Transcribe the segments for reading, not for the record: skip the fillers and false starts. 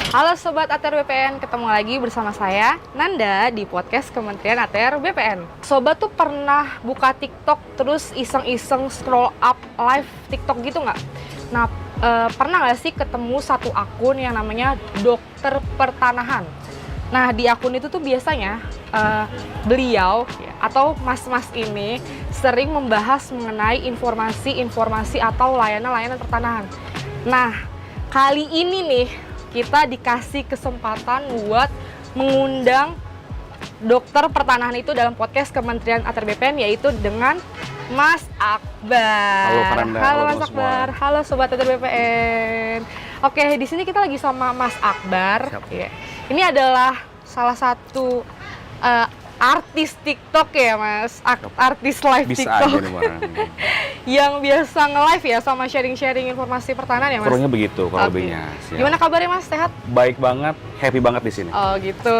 Halo Sobat ATR BPN, ketemu lagi bersama saya, Nanda, di podcast Kementerian ATR BPN. Sobat tuh pernah buka TikTok terus iseng-iseng scroll up live TikTok gitu nggak? Nah, pernah nggak sih ketemu satu akun yang namanya Dokter Pertanahan? Nah, di akun itu tuh biasanya beliau atau mas-mas ini sering membahas mengenai informasi-informasi atau layanan-layanan pertanahan. Nah, kali ini nih, kita dikasih kesempatan buat mengundang dokter pertanahan itu dalam podcast Kementerian ATR BPN, yaitu dengan Mas Akbar. Halo Faranda, halo Mas Akbar, semua. halo Sobat ATR BPN. Oke, di sini kita lagi sama Mas Akbar. Ya. Ini adalah salah satu artis TikTok ya Mas, artis live Bisa TikTok aja nih Faranda. yang biasa nge-live ya sama sharing-sharing informasi pertanahan ya Mas? Kurangnya begitu kalau Oke. lebihnya. Siap. Gimana kabarnya Mas, sehat? Baik banget, happy banget di sini. Oh gitu.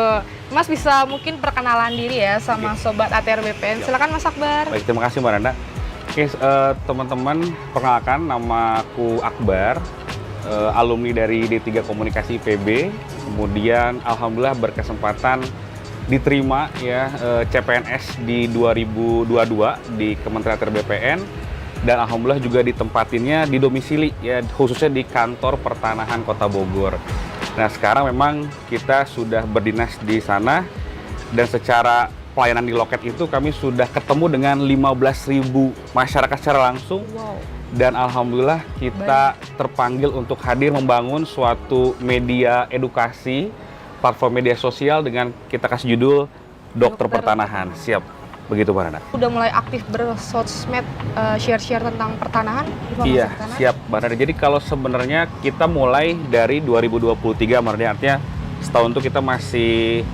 Mas bisa mungkin perkenalan diri ya sama Sobat ATR BPN. Silakan Mas Akbar. Baik, terima kasih Mbak Nanda. Oke, teman-teman, perkenalkan namaku Akbar, alumni dari D3 Komunikasi IPB. Kemudian alhamdulillah berkesempatan diterima ya CPNS di 2022 di Kementerian ATR BPN, dan alhamdulillah juga ditempatinnya di domisili ya, khususnya di kantor pertanahan Kota Bogor. Nah, sekarang memang kita sudah berdinas di sana, dan secara pelayanan di loket itu kami sudah ketemu dengan 15.000 masyarakat secara langsung. Wow. Dan alhamdulillah kita terpanggil untuk hadir membangun suatu media edukasi, platform media sosial dengan kita kasih judul Dokter Pertanahan. Siap, begitu Mbak Nanda. Udah mulai aktif bersosmed, share-share tentang pertanahan? Informasi Iya, pertanahan? siap Mbak Nanda. Jadi kalau sebenarnya kita mulai dari 2023, Mbak Nanda, artinya setahun itu kita masih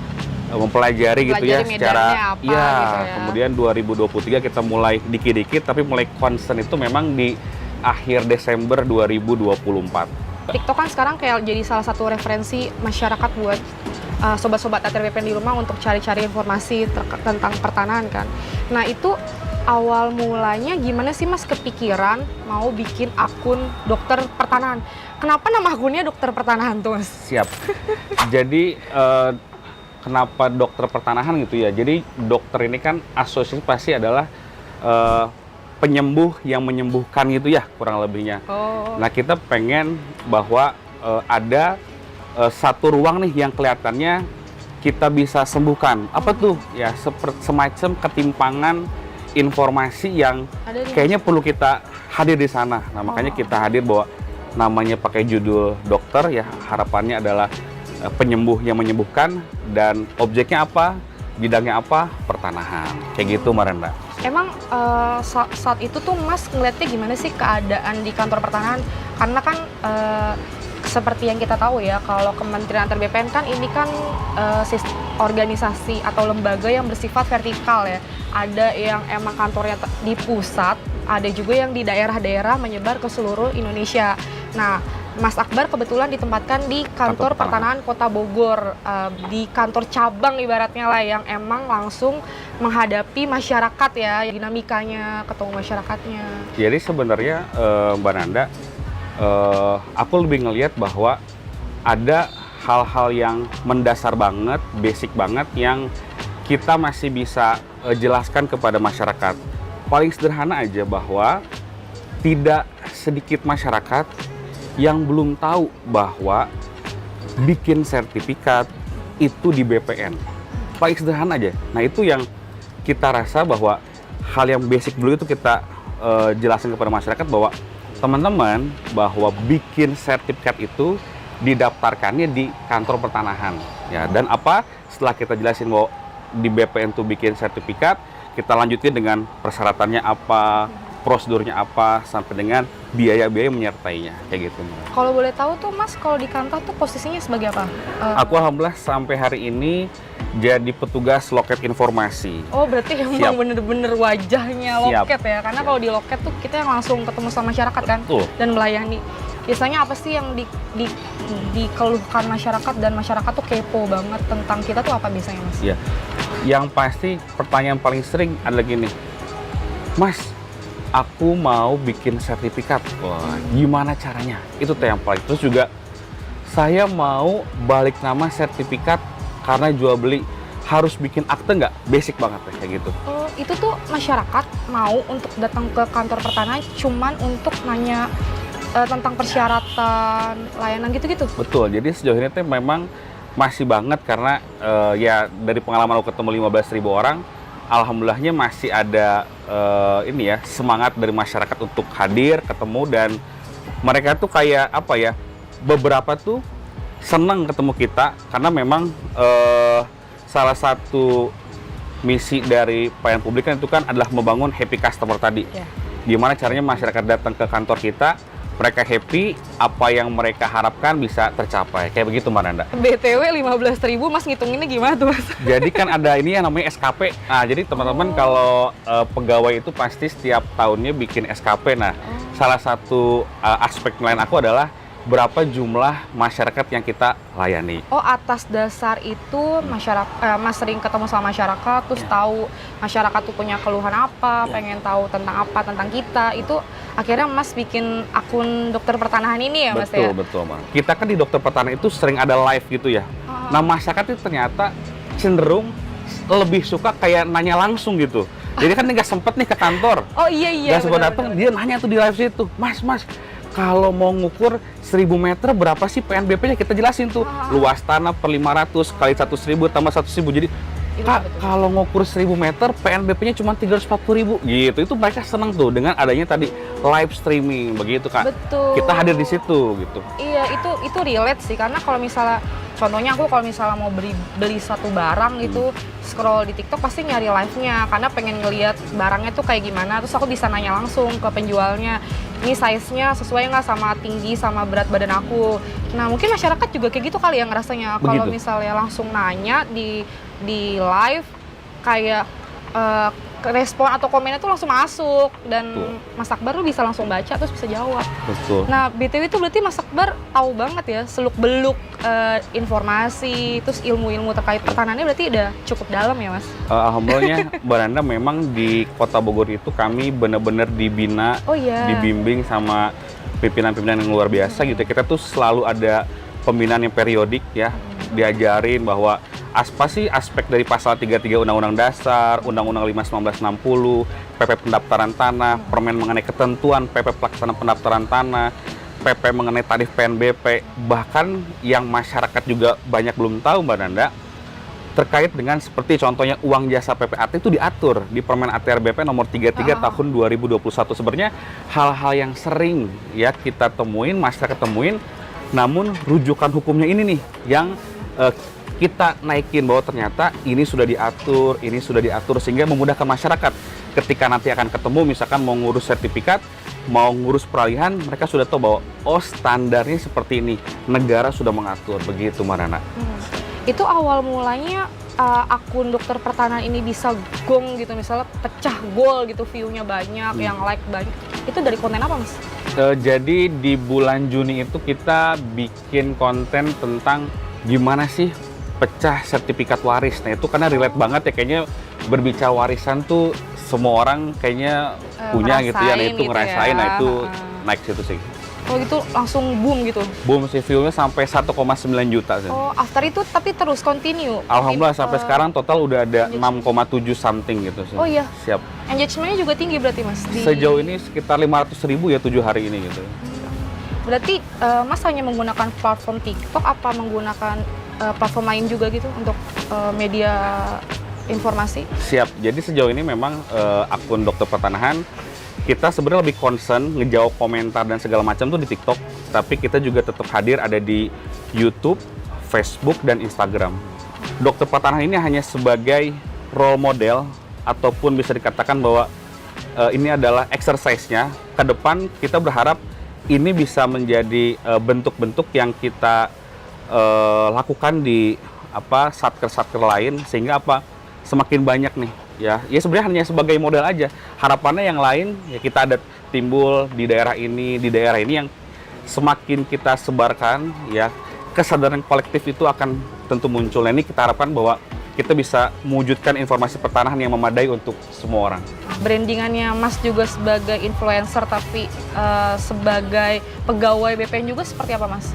mempelajari gitu ya medannya secara apa gitu ya. Kemudian 2023 kita mulai dikit-dikit, tapi mulai concern itu memang di akhir Desember 2024. TikTok kan sekarang kayak jadi salah satu referensi masyarakat buat sobat-sobat ATR BPN di rumah untuk cari-cari informasi tentang pertanahan kan. Nah, itu awal mulanya gimana sih Mas kepikiran mau bikin akun Dokter Pertanahan? Kenapa nama akunnya Dokter Pertanahan tuh Mas? Siap. Jadi kenapa Dokter Pertanahan gitu ya? Jadi dokter ini kan asosiasi pasti adalah penyembuh yang menyembuhkan gitu ya, kurang lebihnya. Oh. Nah, kita pengen bahwa ada satu ruang nih yang kelihatannya kita bisa sembuhkan. Apa tuh? Ya, semacam ketimpangan informasi yang kayaknya perlu kita hadir di sana. Nah, makanya kita hadir bahwa namanya pakai judul dokter ya, harapannya adalah penyembuh yang menyembuhkan, dan objeknya apa? Bidangnya apa? Pertanahan. Kayak gitu, Maranda. Emang saat itu tuh Mas ngeliatnya gimana sih keadaan di kantor pertanahan? Karena kan seperti yang kita tahu ya, kalau Kementerian ATR BPN kan ini kan organisasi atau lembaga yang bersifat vertikal ya. Ada yang emang kantornya di pusat, ada juga yang di daerah-daerah menyebar ke seluruh Indonesia. Nah, Mas Akbar kebetulan ditempatkan di kantor pertanahan Kota Bogor, di kantor cabang ibaratnya lah, yang emang langsung menghadapi masyarakat ya, dinamikanya, ketemu masyarakatnya. Jadi sebenarnya Mbak Nanda, aku lebih ngelihat bahwa ada hal-hal yang mendasar banget, basic banget, yang kita masih bisa jelaskan kepada masyarakat. Paling sederhana aja bahwa tidak sedikit masyarakat yang belum tahu bahwa bikin sertifikat itu di BPN. Paling sederhana aja. Nah, itu yang kita rasa bahwa hal yang basic dulu itu kita jelaskan kepada masyarakat, bahwa teman-teman bahwa bikin sertifikat itu didaftarkannya di kantor pertanahan. Ya, dan apa? Setelah kita jelasin bahwa di BPN tuh bikin sertifikat, kita lanjutin dengan persyaratannya apa, prosedurnya apa, sampai dengan biaya-biaya menyertainya, kayak gitu. Kalau boleh tahu tuh Mas, kalau di kantor tuh posisinya sebagai apa? Aku alhamdulillah sampai hari ini jadi petugas loket informasi. Oh, berarti emang bener-bener wajahnya loket ya? Karena kalau di loket tuh kita yang langsung ketemu sama masyarakat kan? Betul. Dan melayani. Biasanya apa sih yang dikeluhkan masyarakat, dan masyarakat tuh kepo banget tentang kita tuh apa biasanya Mas? Iya. Yang pasti pertanyaan paling sering adalah gini, Mas, aku mau bikin sertifikat. Wah, gimana caranya? Itu tuh yang paling. Terus juga saya mau balik nama sertifikat karena jual beli, harus bikin akte nggak? Basic banget ya, kayak gitu. Oh, itu tuh masyarakat mau untuk datang ke kantor pertanahan cuman untuk nanya tentang persyaratan, layanan gitu-gitu? Betul, jadi sejauh ini tuh memang masih banget karena ya dari pengalaman aku ketemu 15.000 orang, alhamdulillahnya masih ada ini ya, semangat dari masyarakat untuk hadir, ketemu, dan mereka tuh kayak apa ya, beberapa tuh senang ketemu kita karena memang salah satu misi dari pelayanan publik kan itu kan adalah membangun happy customer tadi. Yeah. Gimana caranya masyarakat datang ke kantor kita, mereka happy, apa yang mereka harapkan bisa tercapai. Kayak begitu, Mbak Nanda. BTW 15.000, Mas ngitunginnya gimana tuh, Mas? Jadi kan ada ini yang namanya SKP. Nah, jadi teman-teman kalau pegawai itu pasti setiap tahunnya bikin SKP. Nah, salah satu aspek nilaian aku adalah berapa jumlah masyarakat yang kita layani. Oh, atas dasar itu masyarakat, Mas sering ketemu sama masyarakat, terus tahu masyarakat tuh punya keluhan apa, pengen tahu tentang apa, tentang kita, itu akhirnya Mas bikin akun dokter pertanahan ini ya, Mas ya? Betul, Mas. Kita kan di dokter pertanahan itu sering ada live gitu ya. Nah, masyarakat itu ternyata cenderung lebih suka kayak nanya langsung gitu. Jadi kan nggak sempet nih ke kantor. Oh iya. Nggak sempat datang, dia nanya tuh di live situ, Mas, kalau mau ngukur 1000 meter berapa sih PNBP-nya, kita jelasin tuh. Luas tanah per 500 kali 100.000 tambah 100.000. Jadi, Kak, kalau ngukur 1000 meter PNBP-nya cuma 340.000 gitu. Itu mereka seneng tuh dengan adanya tadi live streaming begitu, Kak. Betul. Kita hadir di situ gitu. Iya, itu relate sih, karena kalau misalnya contohnya aku kalau misalnya mau beli satu barang gitu, scroll di TikTok pasti nyari live-nya karena pengen ngeliat barangnya tuh kayak gimana, terus aku bisa nanya langsung ke penjualnya, ini size-nya sesuai nggak sama tinggi sama berat badan aku. Nah, mungkin masyarakat juga kayak gitu kali ya ngerasanya, kalau misalnya langsung nanya di live, kayak respon atau komennya tuh langsung masuk, dan Mas Akbar tuh bisa langsung baca terus bisa jawab. Betul. Nah, BTW itu berarti Mas Akbar tahu banget ya seluk-beluk informasi, terus ilmu-ilmu terkait pertanahannya berarti udah cukup dalam ya, Mas? Alhamdulillahnya, Mbak Nanda, memang di Kota Bogor itu kami benar-benar dibina, dibimbing sama pimpinan-pimpinan yang luar biasa gitu. Kita tuh selalu ada pembinaan yang periodik ya, diajarin bahwa apa sih aspek dari pasal 33 Undang-Undang Dasar, Undang-Undang 5 1960, PP pendaftaran tanah, permen mengenai ketentuan PP pelaksanaan pendaftaran tanah, PP mengenai tarif PNBP, bahkan yang masyarakat juga banyak belum tahu, Mbak Nanda, terkait dengan seperti contohnya uang jasa PPAT itu diatur di Permen ATR BP nomor 33 tahun 2021. Sebenarnya hal-hal yang sering ya kita temuin, masyarakat temuin, namun rujukan hukumnya ini nih yang kita naikin bahwa ternyata ini sudah diatur sehingga memudahkan masyarakat ketika nanti akan ketemu, misalkan mau ngurus sertifikat, mau ngurus peralihan, mereka sudah tahu bahwa oh standarnya seperti ini, negara sudah mengatur, begitu Mbak Nana. Itu awal mulanya akun dokter pertanahan ini bisa gong gitu, misalnya pecah gol gitu, view-nya banyak, yang like banyak, itu dari konten apa, Mas? Jadi di bulan Juni itu kita bikin konten tentang gimana sih pecah sertifikat waris. Nah itu karena relate banget ya, kayaknya berbicara warisan tuh semua orang kayaknya punya gitu ya, nah itu gitu ngerasain ya. Nah itu naik situ sih. Oh gitu langsung boom gitu? Boom sih, view-nya sampai 1,9 juta sih. Oh, after itu tapi terus continue? Alhamdulillah sampai sekarang total udah ada 6,7 something gitu sih. Oh iya? Siap. Engagement-nya juga tinggi berarti, Mas? Sejauh ini sekitar 500.000 ya 7 hari ini gitu. Berarti Mas hanya menggunakan platform TikTok apa menggunakan platform lain juga gitu untuk media informasi? Siap. Jadi sejauh ini memang akun dokter pertanahan kita sebenarnya lebih concern ngejawab komentar dan segala macam tuh di TikTok, tapi kita juga tetap hadir ada di YouTube, Facebook, dan Instagram. Dokter pertanahan ini hanya sebagai role model ataupun bisa dikatakan bahwa ini adalah exercise-nya. Ke depan kita berharap ini bisa menjadi bentuk-bentuk yang kita lakukan di satker-satker lain, sehingga semakin banyak nih ya sebenarnya hanya sebagai modal aja. Harapannya yang lain ya kita ada timbul di daerah ini yang semakin kita sebarkan ya, kesadaran kolektif itu akan tentu muncul. Nah, ini kita harapkan bahwa kita bisa mewujudkan informasi pertanahan yang memadai untuk semua orang. Brandingannya Mas juga sebagai influencer tapi sebagai pegawai BPN juga seperti apa, Mas?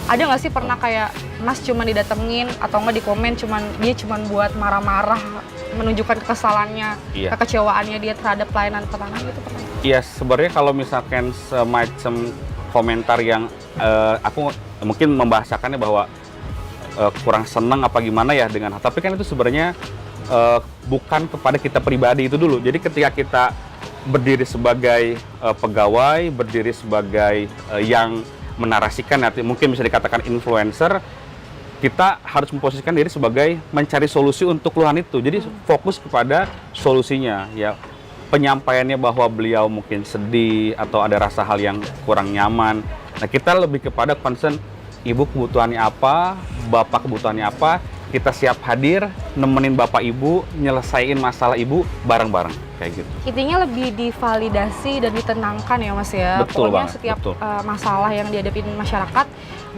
Ada nggak sih pernah kayak Mas cuma didatengin atau nggak di komen dia cuman buat marah-marah, menunjukkan kekesalannya, Iya. kekecewaannya dia terhadap pelayanan pertanahan gitu pernah? Iya, sebenarnya kalau misalkan semacam komentar yang aku mungkin membahasakannya bahwa kurang senang apa gimana ya dengan, tapi kan itu sebenarnya bukan kepada kita pribadi itu dulu. Jadi ketika kita berdiri sebagai pegawai, berdiri sebagai yang menarasikan, nanti mungkin bisa dikatakan influencer, kita harus memposisikan diri sebagai mencari solusi untuk keluhan itu. Jadi fokus kepada solusinya, ya. Penyampaiannya bahwa beliau mungkin sedih atau ada rasa hal yang kurang nyaman. Nah, kita lebih kepada concern, ibu kebutuhannya apa, bapak kebutuhannya apa, kita siap hadir, nemenin bapak ibu, nyelesain masalah ibu bareng-bareng, kayak gitu. Intinya lebih divalidasi dan ditenangkan ya Mas ya. Betul Pokoknya banget, setiap betul. Masalah yang dihadapi masyarakat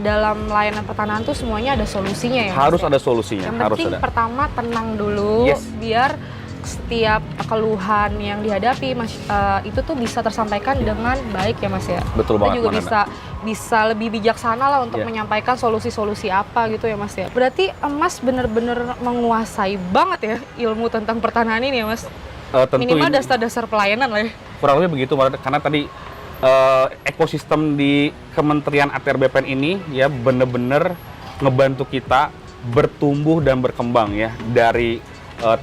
dalam layanan pertanahan tuh semuanya ada solusinya ya Mas Harus ya? ada solusinya, Yang harus penting ada. pertama tenang dulu, Yes. biar setiap keluhan yang dihadapi itu tuh bisa tersampaikan dengan baik ya Mas ya. Betul Kita banget, juga Mbak bisa lebih bijaksana lah untuk Iya. menyampaikan solusi-solusi apa gitu ya Mas ya. Berarti Mas bener-bener menguasai banget ya ilmu tentang pertanahan ini ya Mas. Tentu Minimal ini dasar-dasar pelayanan lah ya. kurang lebih begitu, Mbak, karena tadi ekosistem di Kementerian ATR BPN ini ya bener-bener ngebantu kita bertumbuh dan berkembang ya, dari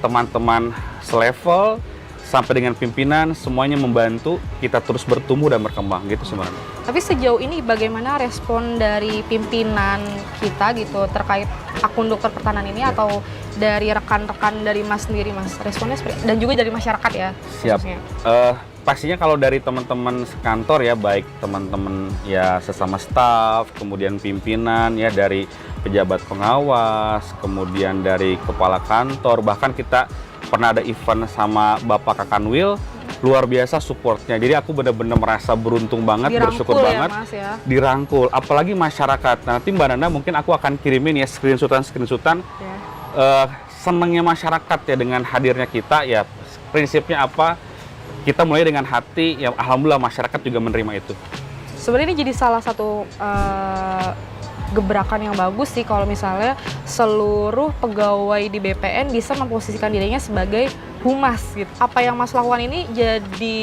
teman-teman selevel sampai dengan pimpinan, semuanya membantu kita terus bertumbuh dan berkembang gitu sebenarnya. Tapi sejauh ini bagaimana respon dari pimpinan kita gitu terkait akun dokter pertanahan ini, atau dari rekan-rekan dari Mas sendiri Mas? Responnya seperti, dan juga dari masyarakat ya? Siap. khususnya. Pastinya kalau dari teman-teman sekantor ya, baik teman-teman ya sesama staf, kemudian pimpinan ya, dari pejabat pengawas, kemudian dari kepala kantor, bahkan kita pernah ada event sama Bapak Kakanwil, luar biasa supportnya. Jadi aku benar-benar merasa beruntung banget, Dirangkul bersyukur ya, banget, Mas ya? dirangkul. Apalagi masyarakat. Nah, nanti Mbak Nanda mungkin aku akan kirimin ya screenshotan Ya. senangnya masyarakat ya dengan hadirnya kita ya. Prinsipnya apa? Kita mulai dengan hati, ya alhamdulillah masyarakat juga menerima itu. Sebenarnya ini jadi salah satu gebrakan yang bagus sih kalau misalnya seluruh pegawai di BPN bisa memposisikan dirinya sebagai humas gitu. Apa yang Mas lakukan ini jadi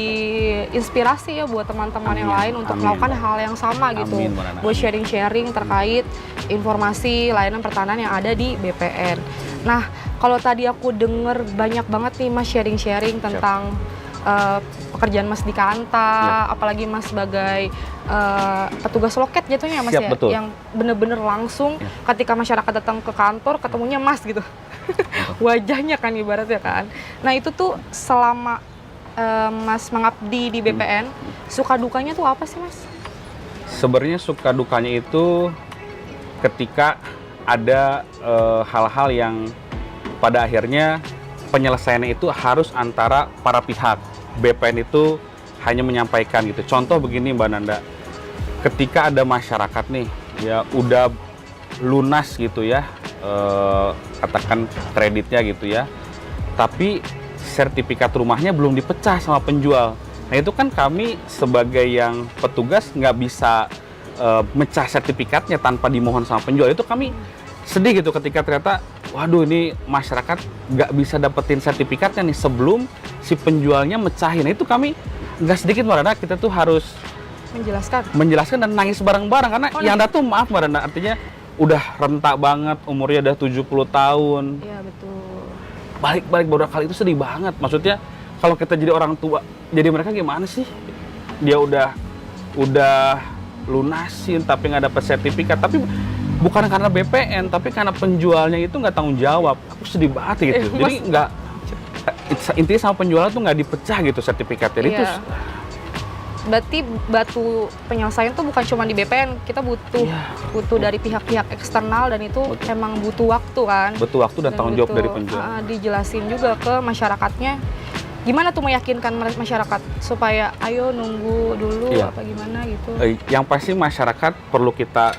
inspirasi ya buat teman-teman yang Amin, lain untuk amin. melakukan hal yang sama gitu. Amin, Mbak Nana, Buat amin. sharing-sharing terkait informasi layanan pertanahan yang ada di BPN. Nah, kalau tadi aku denger banyak banget nih Mas sharing-sharing tentang pekerjaan Mas di Kanta, apalagi Mas sebagai petugas loket jatuhnya Mas Siap, ya, betul. yang bener-bener langsung ketika masyarakat datang ke kantor ketemunya Mas gitu, wajahnya kan ibaratnya kan. Nah itu tuh selama Mas mengabdi di BPN, suka dukanya tuh apa sih Mas? Sebenarnya suka dukanya itu ketika ada hal-hal yang pada akhirnya penyelesaiannya itu harus antara para pihak. BPN itu hanya menyampaikan gitu. Contoh begini Mbak Nanda, ketika ada masyarakat nih ya udah lunas gitu ya, katakan kreditnya gitu ya, tapi sertifikat rumahnya belum dipecah sama penjual. Nah itu kan kami sebagai yang petugas nggak bisa mecah sertifikatnya tanpa dimohon sama penjual. Itu kami sedih gitu ketika ternyata, waduh ini masyarakat nggak bisa dapetin sertifikatnya nih sebelum si penjualnya mecahin. Nah, itu kami nggak sedikit Mbak Nanda, kita tuh harus menjelaskan dan nangis bareng-bareng karena yang datang, maaf Mbak Nanda, artinya udah rentak banget, umurnya udah 70 tahun. Iya betul. Balik-balik beberapa kali itu sedih banget. Maksudnya kalau kita jadi orang tua, jadi mereka gimana sih? Dia udah lunasin tapi nggak dapat sertifikat, tapi bukan karena BPN, tapi karena penjualnya itu nggak tanggung jawab. Aku sedih banget gitu. Jadi nggak, intinya sama penjualnya tuh nggak dipecah gitu sertifikatnya. Itu berarti batu penyelesaian tuh bukan cuma di BPN, kita butuh dari pihak-pihak eksternal, dan itu emang butuh waktu kan. Butuh waktu dan tanggung jawab dari penjual. Dijelasin juga ke masyarakatnya. Gimana tuh meyakinkan masyarakat supaya ayo nunggu dulu apa gimana gitu? Yang pasti masyarakat perlu kita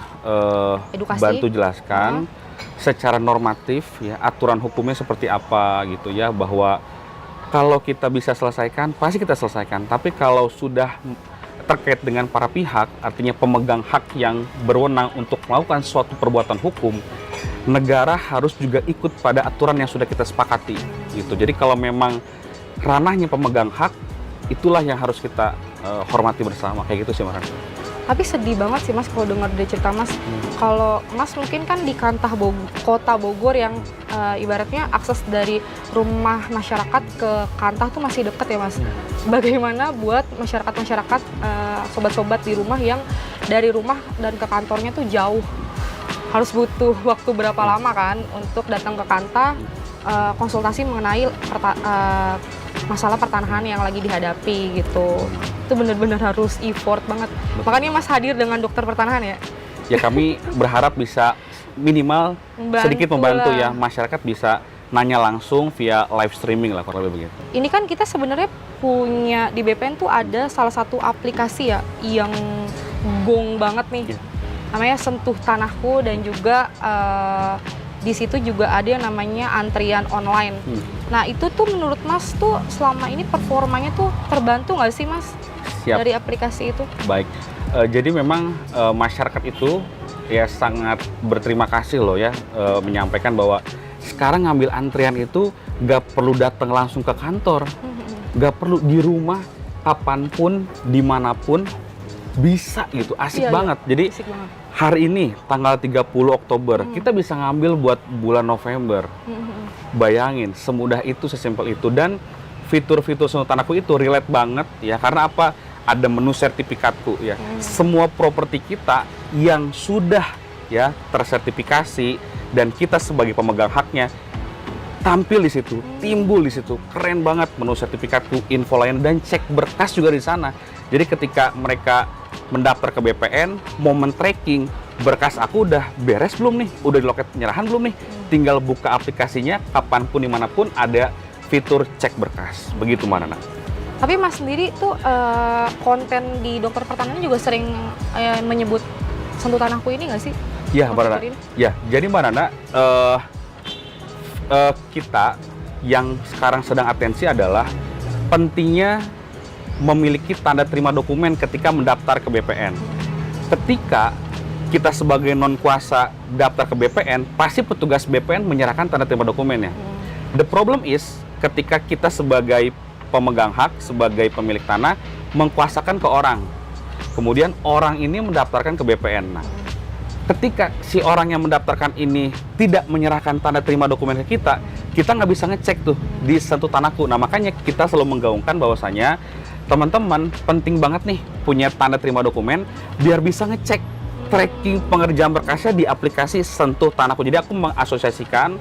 bantu jelaskan secara normatif ya, aturan hukumnya seperti apa gitu ya, bahwa kalau kita bisa selesaikan pasti kita selesaikan, tapi kalau sudah terkait dengan para pihak, artinya pemegang hak yang berwenang untuk melakukan suatu perbuatan hukum, negara harus juga ikut pada aturan yang sudah kita sepakati gitu. Jadi kalau memang ranahnya pemegang hak, itulah yang harus kita hormati bersama, kayak gitu sih Mas. Tapi sedih banget sih Mas kalau dengar dari cerita Mas. Kalau Mas mungkin kan di kota Bogor yang ibaratnya akses dari rumah masyarakat ke Kantah tuh masih deket ya Mas. Bagaimana buat masyarakat-masyarakat, sobat-sobat di rumah yang dari rumah dan ke kantornya tuh jauh, harus butuh waktu berapa lama kan untuk datang ke Kantah, konsultasi mengenai masalah pertanahan yang lagi dihadapi gitu. Itu benar-benar harus effort banget. Makanya Mas hadir dengan dokter pertanahan ya. Ya kami berharap bisa minimal sedikit membantu ya, masyarakat bisa nanya langsung via live streaming lah kurang lebih begitu. Ini kan kita sebenarnya punya di BPN tuh ada salah satu aplikasi ya yang gong banget nih. Namanya Sentuh Tanahku, dan juga di situ juga ada yang namanya antrian online. Nah itu tuh menurut Mas tuh selama ini performanya tuh terbantu nggak sih Mas? Siap. Dari aplikasi itu? Baik, jadi memang masyarakat itu ya sangat berterima kasih loh ya, menyampaikan bahwa sekarang ngambil antrian itu nggak perlu datang langsung ke kantor, nggak perlu di rumah, kapanpun, dimanapun bisa gitu, asik banget. Jadi asik banget. Hari ini tanggal 30 Oktober kita bisa ngambil buat bulan November. Bayangin, semudah itu, sesimpel itu. Dan fitur-fitur Sentuh Tanahku itu relate banget ya, karena apa? Ada menu sertifikatku ya. Semua properti kita yang sudah ya tersertifikasi dan kita sebagai pemegang haknya tampil di situ, timbul di situ. Keren banget menu sertifikatku, info lain, dan cek berkas juga di sana. Jadi ketika mereka mendaftar ke BPN, momen tracking, berkas aku udah beres belum nih? Udah di loket penyerahan belum nih? Tinggal buka aplikasinya, kapanpun, dimanapun ada fitur cek berkas. Begitu Mbak Nana. Tapi Mas sendiri tuh konten di dokter pertanahan juga sering menyebut Sentuh Tanahku ini nggak sih? Iya Mbak Nana. Ya, jadi Mbak Nana, kita yang sekarang sedang atensi adalah pentingnya memiliki tanda terima dokumen ketika mendaftar ke BPN. Ketika kita sebagai non kuasa daftar ke BPN, pasti petugas BPN menyerahkan tanda terima dokumennya. The problem is ketika kita sebagai pemegang hak, sebagai pemilik tanah, mengkuasakan ke orang. Kemudian orang ini mendaftarkan ke BPN. Nah, ketika si orang yang mendaftarkan ini tidak menyerahkan tanda terima dokumen ke kita nggak bisa ngecek tuh di Sentuh Tanahku. Nah, makanya kita selalu menggaungkan bahwasanya teman-teman penting banget nih punya tanda terima dokumen biar bisa ngecek tracking pengerjaan berkasnya di aplikasi Sentuh Tanahku. Jadi aku mengasosiasikan,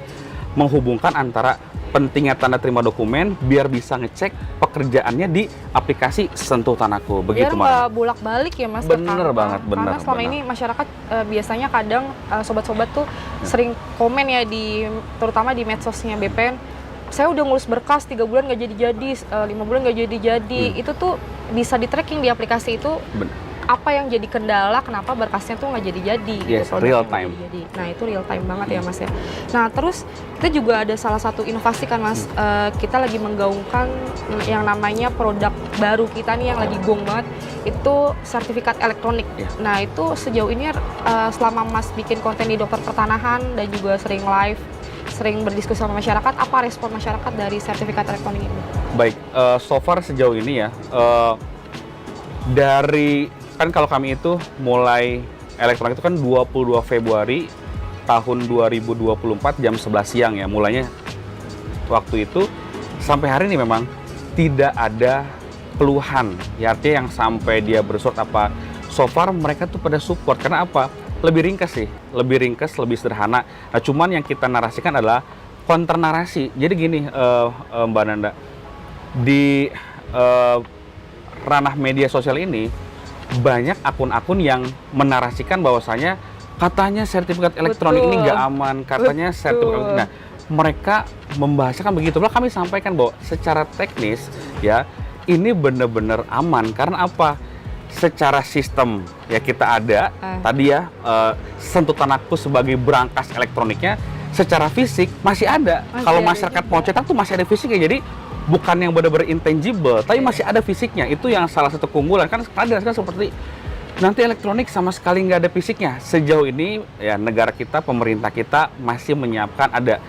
menghubungkan antara pentingnya tanda terima dokumen biar bisa ngecek pekerjaannya di aplikasi Sentuh Tanahku. Begitu Mas. Biar nggak bolak-balik ya Mas. Bener banget, bener. Karena selama ini masyarakat biasanya kadang sobat-sobat tuh sering komen ya terutama di medsosnya BPN. Saya udah ngurus berkas 3 bulan nggak jadi-jadi, 5 bulan nggak jadi-jadi. Itu tuh bisa di-tracking di aplikasi itu. Apa yang jadi kendala, kenapa berkasnya tuh nggak jadi-jadi. Yes, gitu, real time. Nah itu real time banget ya Mas ya. Nah terus kita juga ada salah satu inovasi kan Mas, kita lagi menggaungkan yang namanya produk baru kita nih yang lagi gong banget, itu sertifikat elektronik. Nah itu sejauh ini selama Mas bikin konten di dokter pertanahan dan juga sering live, sering berdiskusi sama masyarakat, apa respon masyarakat dari sertifikat elektronik ini? Baik, so far sejauh ini ya, dari kan kalau kami itu mulai elektronik itu kan 22 Februari tahun 2024 jam 11 siang ya mulainya. Waktu itu sampai hari ini memang tidak ada keluhan ya, artinya yang sampai dia bersurat apa. So far mereka tuh pada support, karena apa? Lebih ringkas sih, lebih ringkas, lebih sederhana. Nah cuman yang kita narasikan adalah counter narasi. Jadi gini Mbak Nanda, di ranah media sosial ini banyak akun-akun yang menarasikan bahwasanya katanya sertifikat elektronik ini nggak aman, katanya sertifikat. Nah, mereka membahasakan begitu. Lalu kami sampaikan bahwa secara teknis ya ini benar-benar aman, karena apa? Secara sistem ya kita ada tadi ya Sentuh Tanahku sebagai brankas elektroniknya, secara fisik masih ada. Kalau masyarakat mau cetak tuh masih ada fisiknya. Jadi bukan yang benar-benar intangible, tapi masih ada fisiknya. Itu yang salah satu keunggulan. Kan ada seperti nanti elektronik sama sekali nggak ada fisiknya. Sejauh ini ya negara kita, pemerintah kita masih menyiapkan ada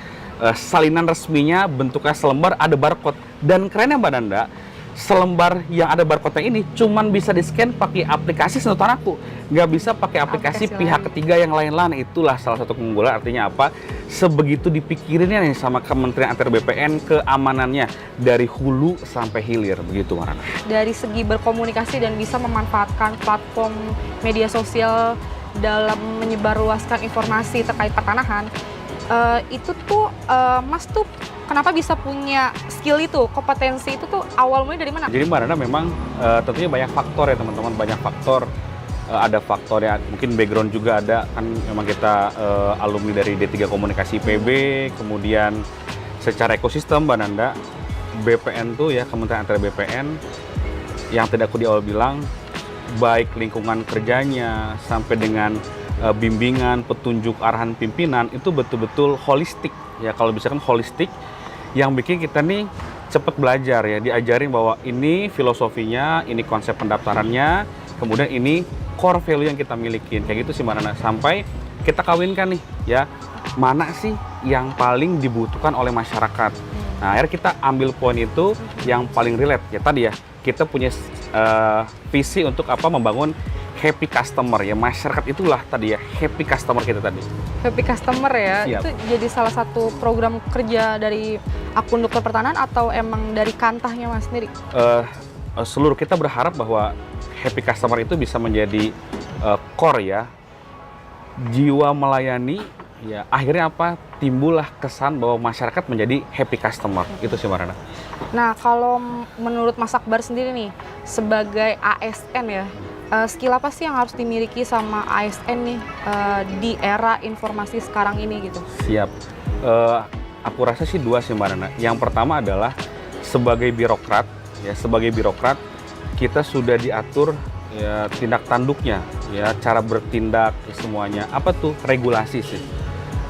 salinan resminya, bentuknya selembar, ada barcode. Dan kerennya Mbak Nanda, selembar yang ada barcode-nya ini cuman bisa di-scan pakai aplikasi senutan aku. Nggak bisa pakai aplikasi pihak ketiga yang lain-lain. Itulah salah satu keunggulan. Artinya apa? Sebegitu dipikirinnya nih sama Kementerian ATR BPN keamanannya dari hulu sampai hilir. Begitu Marana. Dari segi berkomunikasi dan bisa memanfaatkan platform media sosial dalam menyebarluaskan informasi terkait pertanahan, itu tuh Mas tuh kenapa bisa punya skill itu, kompetensi itu tuh awal mulai dari mana? Jadi Mbak Nana memang tentunya banyak faktor ya teman-teman, banyak faktor. Ada faktor ya, mungkin background juga ada, kan memang kita alumni dari D3 Komunikasi IPB, kemudian secara ekosistem Mbak Nanda, BPN tuh ya, Kementerian ATR BPN, yang tidak aku di awal bilang, baik lingkungan kerjanya, sampai dengan bimbingan, petunjuk, arahan pimpinan, itu betul-betul holistik. Ya kalau bisa kan holistik, yang bikin kita nih cepat belajar ya, diajarin bahwa ini filosofinya, ini konsep pendaftarannya, kemudian ini core value yang kita milikin, kayak gitu sih Mbak Nana. Sampai kita kawinkan nih ya, mana sih yang paling dibutuhkan oleh masyarakat. Nah akhirnya kita ambil poin itu yang paling relate ya tadi ya, kita punya visi untuk apa, membangun happy customer ya, masyarakat itulah tadi ya, happy customer kita tadi. Happy customer ya, Siap. itu jadi salah satu program kerja dari akun dokter pertanahan atau emang dari kantahnya Mas sendiri? Seluruh kita berharap bahwa happy customer itu bisa menjadi core ya, jiwa melayani ya, akhirnya apa, timbullah kesan bahwa masyarakat menjadi happy customer. Itu sih Marana. Nah kalau menurut Mas Akbar sendiri nih, sebagai ASN ya, skill apa sih yang harus dimiliki sama ASN nih di era informasi sekarang ini gitu? Siap. Aku rasa sih dua sih Mbak Nana. Yang pertama adalah sebagai birokrat ya, sebagai birokrat kita sudah diatur ya tindak tanduknya ya, cara bertindak ya, semuanya. Apa tuh? Regulasi sih.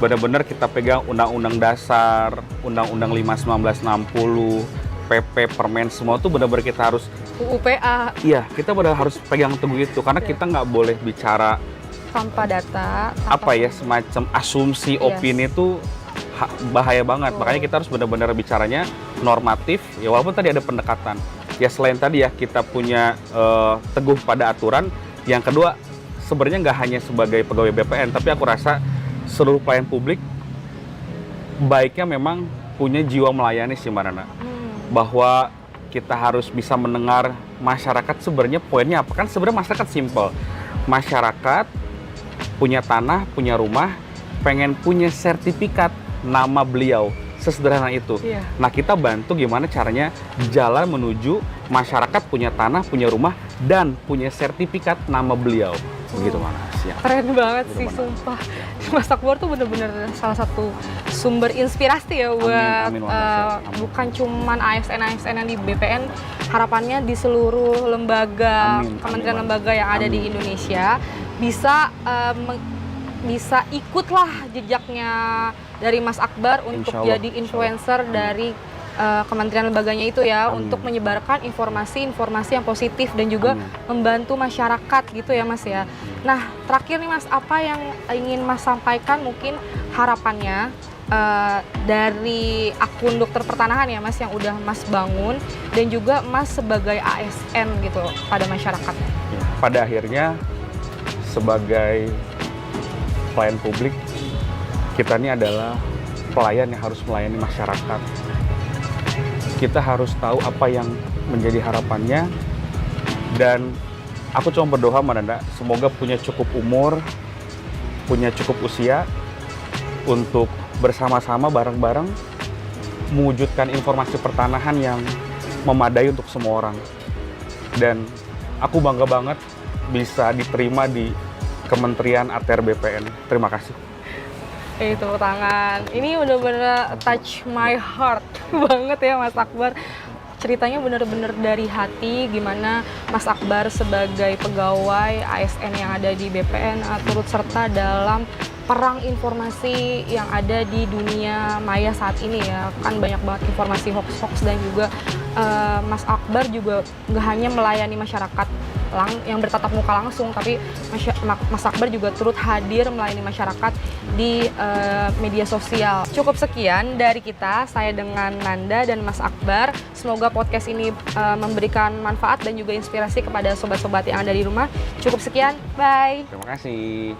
Benar-benar kita pegang Undang-Undang Dasar, Undang-Undang 5 1960, PP, Permen, semua tuh benar-benar kita harus UPA. Iya, kita benar harus pegang teguh itu karena kita nggak boleh bicara Tanpa data, apa ya, semacam asumsi, opini itu bahaya banget. Makanya kita harus benar-benar bicaranya normatif ya, walaupun tadi ada pendekatan. Ya selain tadi ya kita punya teguh pada aturan. Yang kedua, sebenarnya nggak hanya sebagai pegawai BPN, tapi aku rasa seluruh pelayan publik baiknya memang punya jiwa melayani sih Mbak Nana. Bahwa kita harus bisa mendengar masyarakat sebenarnya poinnya apa. Kan sebenarnya masyarakat simple. Masyarakat punya tanah, punya rumah, pengen punya sertifikat nama beliau. Sesederhana itu. Iya. Nah kita bantu gimana caranya jalan menuju masyarakat punya tanah, punya rumah, dan punya sertifikat nama beliau. Begitu Mana? Siap. Keren banget Begitu, sih, Mana? sumpah. Mas Akbar tuh bener-bener salah satu sumber inspirasi ya buat amin, Amin. bukan cuman ASN-ASN yang di BPN, harapannya di seluruh lembaga, kementerian lembaga yang ada di Indonesia bisa bisa ikutlah jejaknya dari Mas Akbar untuk Insya Allah, jadi influencer dari kementerian lembaganya itu ya, untuk menyebarkan informasi-informasi yang positif dan juga membantu masyarakat gitu ya Mas ya. Nah terakhir nih Mas, apa yang ingin Mas sampaikan, mungkin harapannya dari akun dokter pertanahan ya Mas yang udah Mas bangun, dan juga Mas sebagai ASN gitu pada masyarakat. Pada akhirnya sebagai pelayan publik, kita ini adalah pelayan yang harus melayani masyarakat. Kita harus tahu apa yang menjadi harapannya, dan aku cuma berdoa Mbak Nanda, semoga punya cukup umur, punya cukup usia untuk bersama-sama bareng-bareng mewujudkan informasi pertanahan yang memadai untuk semua orang. Dan aku bangga banget bisa diterima di Kementerian ATR BPN. Terima kasih. Tepuk tangan. Ini bener-bener touch my heart banget ya Mas Akbar. Ceritanya bener-bener dari hati, gimana Mas Akbar sebagai pegawai ASN yang ada di BPN turut serta dalam perang informasi yang ada di dunia maya saat ini ya. Kan banyak banget informasi hoax-hoax dan juga Mas Akbar juga nggak hanya melayani masyarakat yang bertatap muka langsung, tapi Mas Akbar juga turut hadir melayani masyarakat di media sosial. Cukup sekian dari kita, saya dengan Nanda dan Mas Akbar. Semoga podcast ini memberikan manfaat dan juga inspirasi kepada sobat-sobat yang ada di rumah. Cukup sekian, bye! Terima kasih.